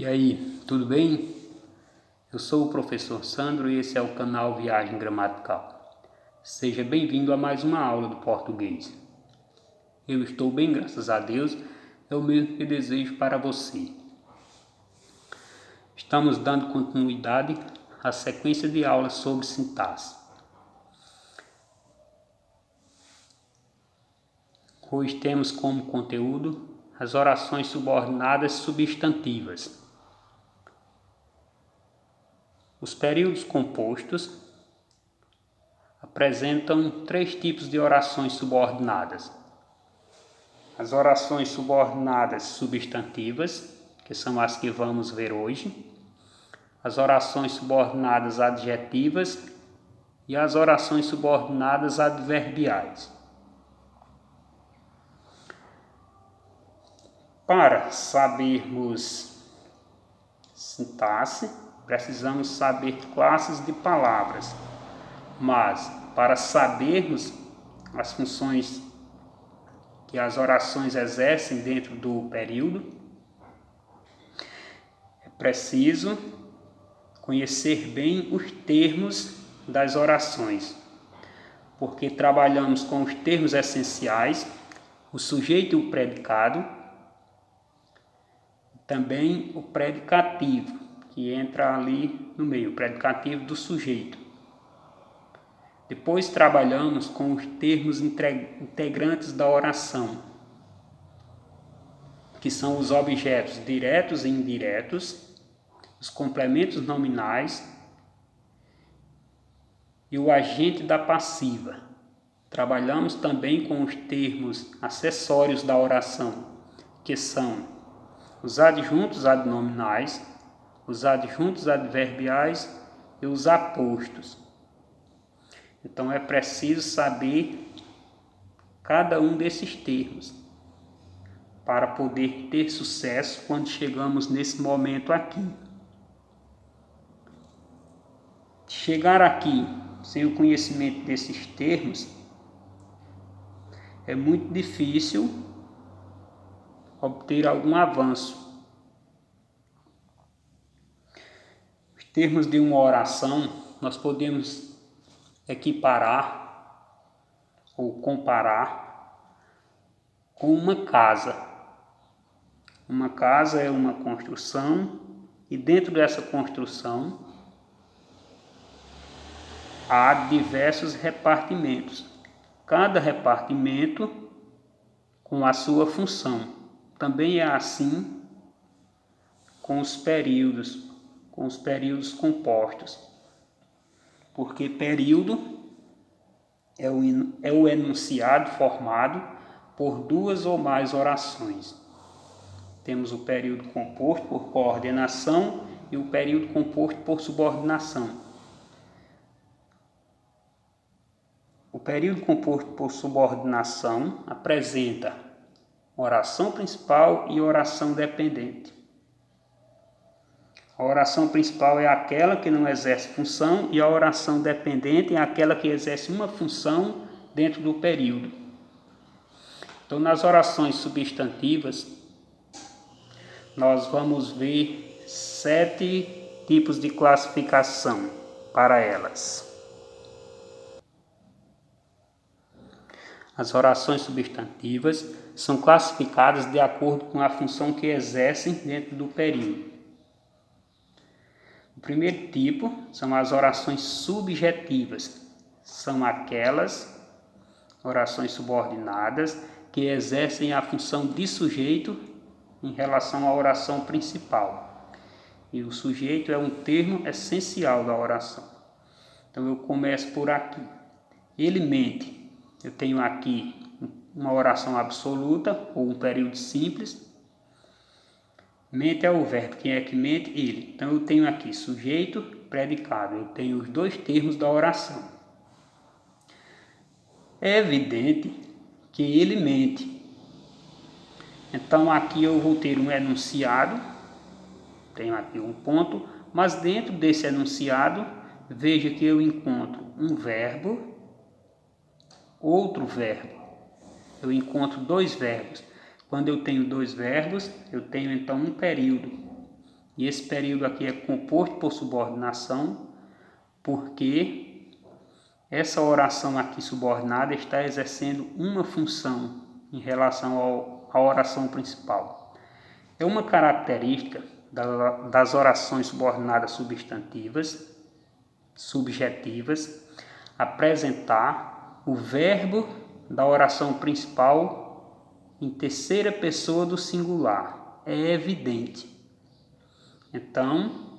E aí, tudo bem? Eu sou o professor Sandro e esse é o canal Viagem Gramatical. Seja bem-vindo a mais uma aula do português. Eu estou bem, graças a Deus, é o mesmo que desejo para você. Estamos dando continuidade à sequência de aulas sobre sintaxe. Hoje temos como conteúdo as orações subordinadas substantivas. Os períodos compostos apresentam três tipos de orações subordinadas. As orações subordinadas substantivas, que são as que vamos ver hoje, as orações subordinadas adjetivas e as orações subordinadas adverbiais. Para sabermos sintaxe, precisamos saber classes de palavras, mas para sabermos as funções que as orações exercem dentro do período, é preciso conhecer bem os termos das orações, porque trabalhamos com os termos essenciais, o sujeito e o predicado, também o predicativo, que entra ali no meio, o predicativo do sujeito. Depois trabalhamos com os termos integrantes da oração, que são os objetos diretos e indiretos, os complementos nominais e o agente da passiva. Trabalhamos também com os termos acessórios da oração, que são os adjuntos adnominais, os adjuntos adverbiais e os apostos. Então é preciso saber cada um desses termos para poder ter sucesso quando chegamos nesse momento aqui. Chegar aqui sem o conhecimento desses termos é muito difícil obter algum avanço. Os termos de uma oração nós podemos equiparar ou comparar com uma casa. Uma casa é uma construção e dentro dessa construção há diversos repartimentos. Cada repartimento com a sua função. Também é assim com os períodos compostos. Porque período é o enunciado formado por duas ou mais orações. Temos o período composto por coordenação e o período composto por subordinação. O período composto por subordinação apresenta oração principal e oração dependente. A oração principal é aquela que não exerce função e a oração dependente é aquela que exerce uma função dentro do período. Então, nas orações substantivas, nós vamos ver 7 tipos de classificação para elas. As orações substantivas são classificadas de acordo com a função que exercem dentro do período. O primeiro tipo são as orações subjetivas. São aquelas orações subordinadas que exercem a função de sujeito em relação à oração principal. E o sujeito é um termo essencial da oração. Então eu começo por aqui. Ele mente. Eu tenho aqui uma oração absoluta ou um período simples. Mente é o verbo. Quem é que mente? Ele. Então eu tenho aqui sujeito, predicado. Eu tenho os dois termos da oração. É evidente que ele mente. Então aqui eu vou ter um enunciado. Tenho aqui um ponto. Mas dentro desse enunciado, veja que eu encontro um verbo, outro verbo. Eu encontro dois verbos. Quando eu tenho dois verbos, eu tenho então um período. E esse período aqui é composto por subordinação, porque essa oração aqui subordinada está exercendo uma função em relação à oração principal. É uma característica das orações subordinadas subjetivas, apresentar o verbo da oração principal em terceira pessoa do singular. É evidente. Então,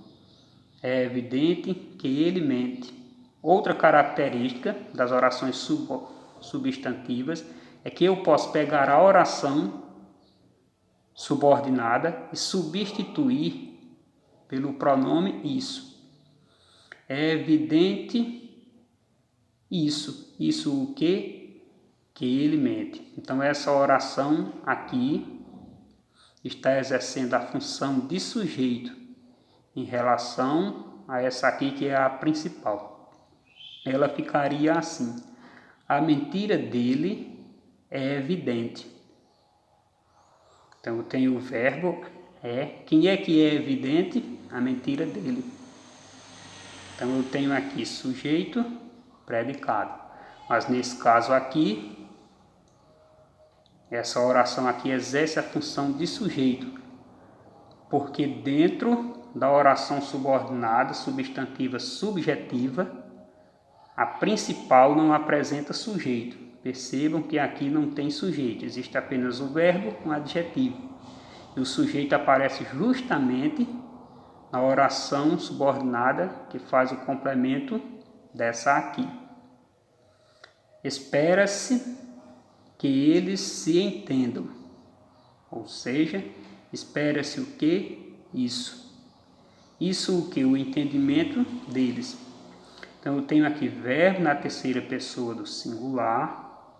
é evidente que ele mente. Outra característica das orações substantivas é que eu posso pegar a oração subordinada e substituir pelo pronome isso. É evidente isso. Isso o quê? Que ele mente. Então essa oração aqui está exercendo a função de sujeito em relação a essa aqui que é a principal. Ela ficaria assim: a mentira dele é evidente. Então eu tenho o verbo quem é que é evidente? A mentira dele. Então eu tenho aqui sujeito, predicado. Mas nesse caso aqui, essa oração aqui exerce a função de sujeito, porque dentro da oração subordinada, substantiva, subjetiva, a principal não apresenta sujeito. Percebam que aqui não tem sujeito, existe apenas o verbo com adjetivo. E o sujeito aparece justamente na oração subordinada que faz o complemento dessa aqui. Espera-se que eles se entendam. Ou seja, espera-se o que? Isso. Isso o que? O entendimento deles. Então eu tenho aqui verbo na terceira pessoa do singular,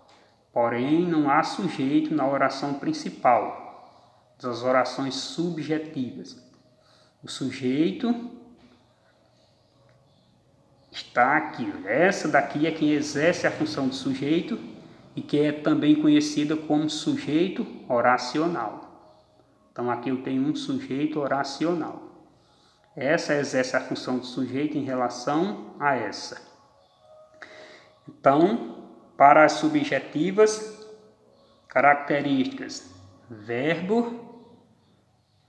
porém não há sujeito na oração principal, das orações subjetivas. O sujeito está aqui. Essa daqui é quem exerce a função de sujeito e que é também conhecida como sujeito oracional. Então aqui eu tenho um sujeito oracional. Essa exerce a função de sujeito em relação a essa. Então, para as subjetivas, características: verbo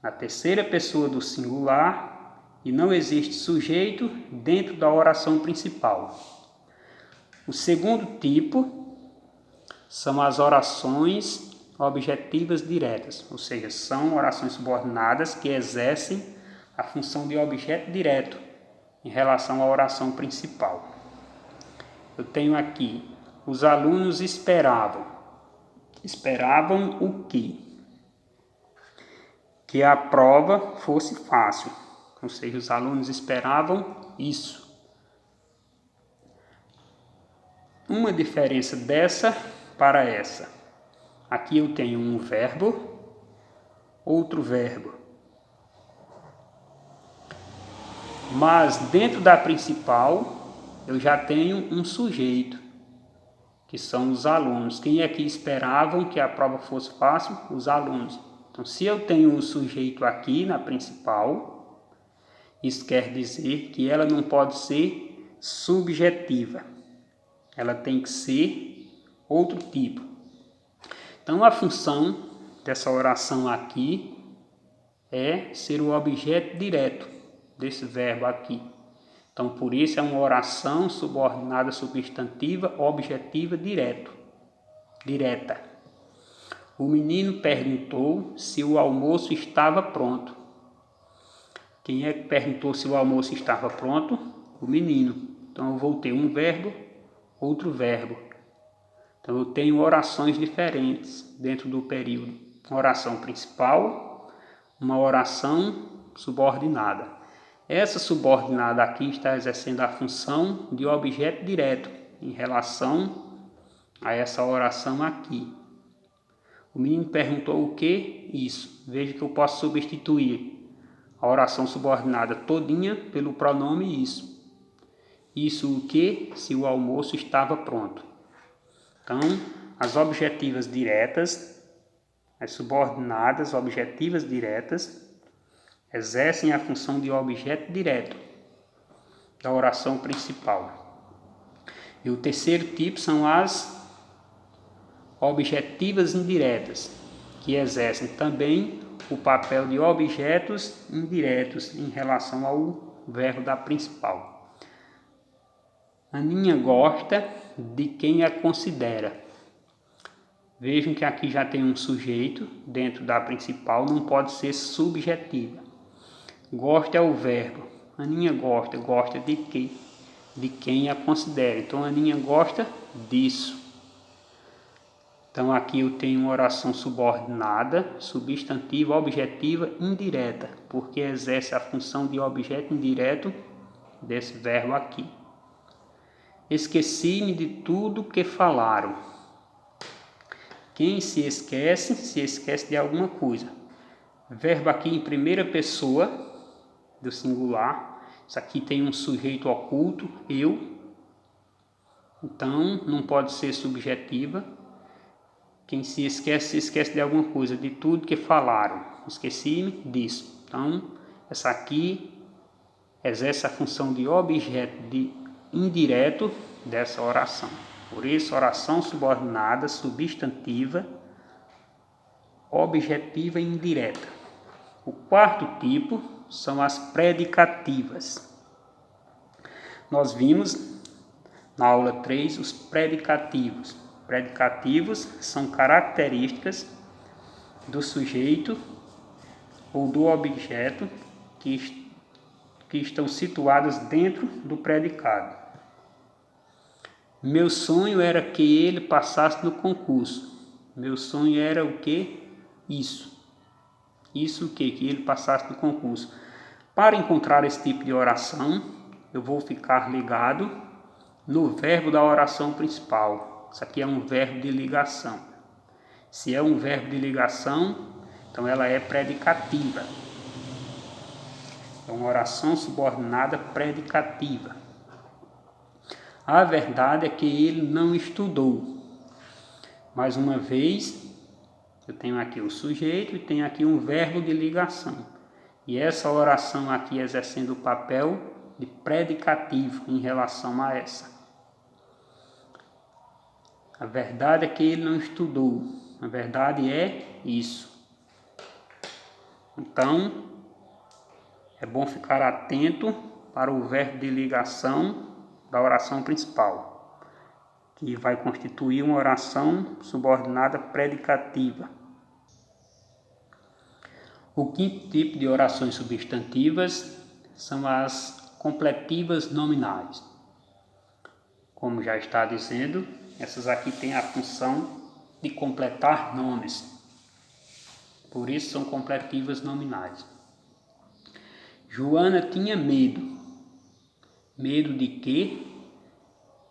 na terceira pessoa do singular e não existe sujeito dentro da oração principal. O segundo tipo são as orações objetivas diretas, ou seja, são orações subordinadas que exercem a função de objeto direto em relação à oração principal. Eu tenho aqui: os alunos esperavam. Esperavam o quê? Que a prova fosse fácil. Ou seja, os alunos esperavam isso. Uma diferença dessa para essa. Aqui eu tenho um verbo, outro verbo. Mas dentro da principal, eu já tenho um sujeito, que são os alunos. Quem é que esperavam que a prova fosse fácil? Os alunos. Então, se eu tenho um sujeito aqui na principal, isso quer dizer que ela não pode ser subjetiva. Ela tem que ser outro tipo. Então, a função dessa oração aqui é ser o objeto direto desse verbo aqui. Então, por isso é uma oração subordinada substantiva objetiva direta. O menino perguntou se o almoço estava pronto. Quem é que perguntou se o almoço estava pronto? O menino. Então, eu vou ter um verbo, outro verbo. Então, eu tenho orações diferentes dentro do período. Uma oração principal, uma oração subordinada. Essa subordinada aqui está exercendo a função de objeto direto em relação a essa oração aqui. O menino perguntou o que? Isso. Veja que eu posso substituir a oração subordinada todinha pelo pronome isso. Isso o que? Se o almoço estava pronto. Então, as objetivas diretas, as subordinadas objetivas diretas, exercem a função de objeto direto da oração principal. E o terceiro tipo são as objetivas indiretas, que exercem também o papel de objetos indiretos em relação ao verbo da principal. Aninha gosta de quem a considera. Vejam que aqui já tem um sujeito dentro da principal, não pode ser subjetiva. Gosta é o verbo. Aninha gosta, gosta de quê? De quem a considera. Então, Aninha gosta disso. Então, aqui eu tenho uma oração subordinada, substantiva, objetiva, indireta, porque exerce a função de objeto indireto desse verbo aqui. Esqueci-me de tudo que falaram. Quem se esquece de alguma coisa. Verbo aqui em primeira pessoa do singular. Isso aqui tem um sujeito oculto, eu. Então, não pode ser subjetiva. Quem se esquece de alguma coisa, de tudo que falaram. Esqueci-me disso. Então, essa aqui exerce a função de objeto indireto dessa oração. Por isso, oração subordinada, substantiva, objetiva e indireta. O quarto tipo são as predicativas. Nós vimos na aula 3 os predicativos. Predicativos são características do sujeito ou do objeto que estão situadas dentro do predicado. Meu sonho era que ele passasse no concurso. Meu sonho era o quê? Isso. Isso o quê? Que ele passasse no concurso. Para encontrar esse tipo de oração, eu vou ficar ligado no verbo da oração principal. Isso aqui é um verbo de ligação. Se é um verbo de ligação, então ela é predicativa. É uma oração subordinada predicativa. A verdade é que ele não estudou. Mais uma vez, eu tenho aqui o sujeito e tenho aqui um verbo de ligação. E essa oração aqui exercendo o papel de predicativo em relação a essa. A verdade é que ele não estudou. A verdade é isso. Então, é bom ficar atento para o verbo de ligação da oração principal, que vai constituir uma oração subordinada predicativa. O quinto tipo de orações substantivas são as completivas nominais. Como já está dizendo, essas aqui têm a função de completar nomes. Por isso são completivas nominais. Joana tinha medo. Medo de quê?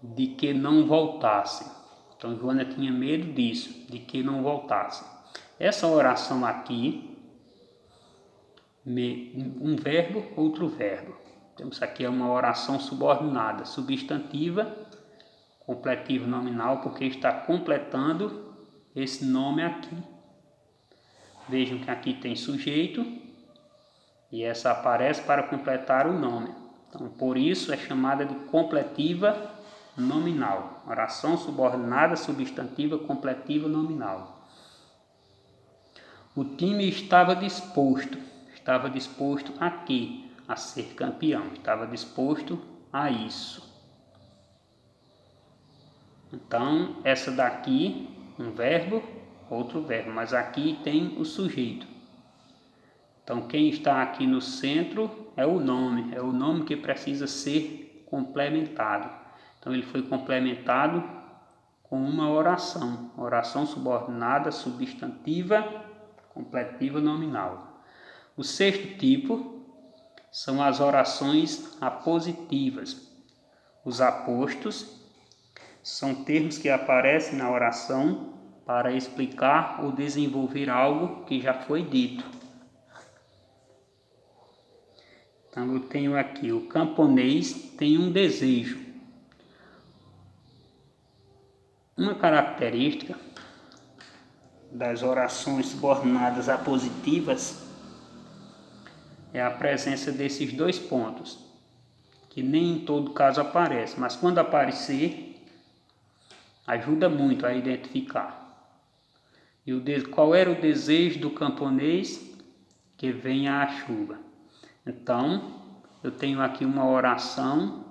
De que não voltasse. Então, Joana tinha medo disso, de que não voltasse. Essa oração aqui, um verbo, outro verbo. Temos aqui uma oração subordinada, substantiva, completivo nominal, porque está completando esse nome aqui. Vejam que aqui tem sujeito e essa aparece para completar o nome. Então, por isso é chamada de completiva nominal. Oração subordinada, substantiva, completiva nominal. O time estava disposto. Estava disposto a quê? A ser campeão. Estava disposto a isso. Então, essa daqui, um verbo, outro verbo. Mas aqui tem o sujeito. Então, quem está aqui no centro é o nome que precisa ser complementado. Então, ele foi complementado com uma oração subordinada, substantiva, completiva nominal. O sexto tipo são as orações apositivas. Os apostos são termos que aparecem na oração para explicar ou desenvolver algo que já foi dito. Então, eu tenho aqui, o camponês tem um desejo. Uma característica das orações subordinadas apositivas é a presença desses dois pontos, que nem em todo caso aparece, mas quando aparecer, ajuda muito a identificar. E qual era o desejo do camponês? Que venha a chuva. Então, eu tenho aqui uma oração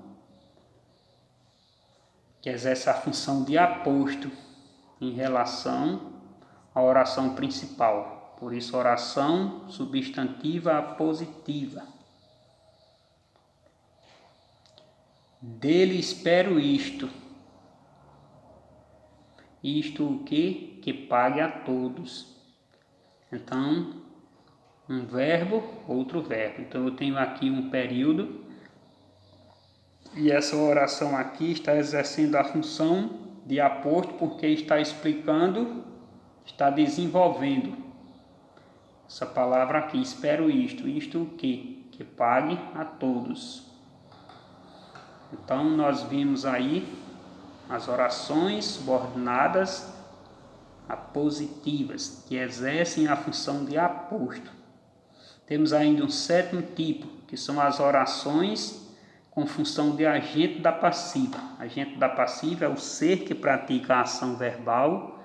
que exerce a função de aposto em relação à oração principal. Por isso, oração substantiva apositiva. Dele espero isto. Isto o quê? Que pague a todos. Então, um verbo, outro verbo. Então, eu tenho aqui um período e essa oração aqui está exercendo a função de aposto porque está explicando, está desenvolvendo essa palavra aqui, espero isto. Isto o quê? Que pague a todos. Então, nós vimos aí as orações subordinadas apositivas, que exercem a função de aposto. Temos ainda um sétimo tipo, que são as orações com função de agente da passiva. Agente da passiva é o ser que pratica a ação verbal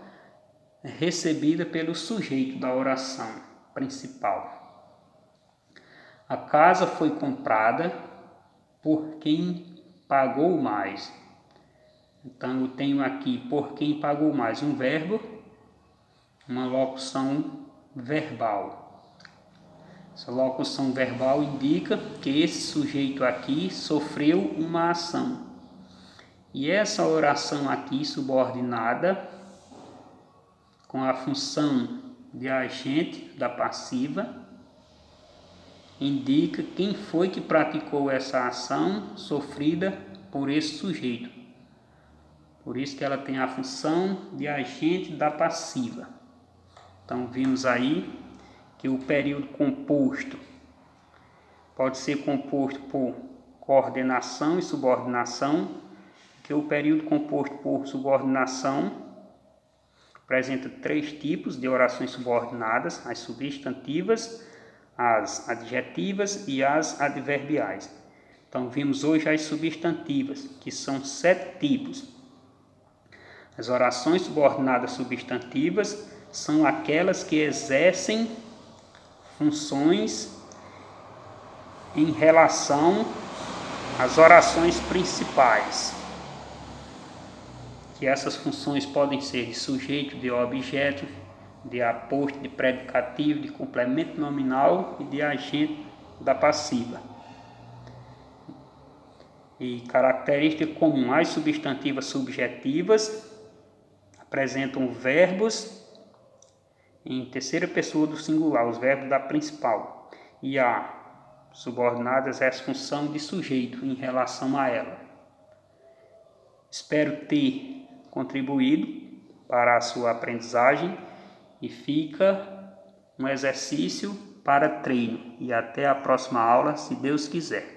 recebida pelo sujeito da oração principal. A casa foi comprada por quem pagou mais. Então eu tenho aqui por quem pagou mais um verbo, uma locução verbal. Essa locução verbal indica que esse sujeito aqui sofreu uma ação. E essa oração aqui subordinada, com a função de agente da passiva, indica quem foi que praticou essa ação sofrida por esse sujeito. Por isso que ela tem a função de agente da passiva. Então vimos aí que o período composto pode ser composto por coordenação e subordinação, que o período composto por subordinação apresenta 3 tipos de orações subordinadas: as substantivas, as adjetivas e as adverbiais. Então vimos hoje as substantivas, que são 7 tipos. As orações subordinadas substantivas são aquelas que exercem funções em relação às orações principais. Que essas funções podem ser de sujeito, de objeto, de aposto, de predicativo, de complemento nominal e de agente da passiva. E característica comum: as substantivas subjetivas apresentam verbos em terceira pessoa do singular, os verbos da principal, e a subordinadas é a função de sujeito em relação a ela. Espero ter contribuído para a sua aprendizagem e fica um exercício para treino. E até a próxima aula, se Deus quiser.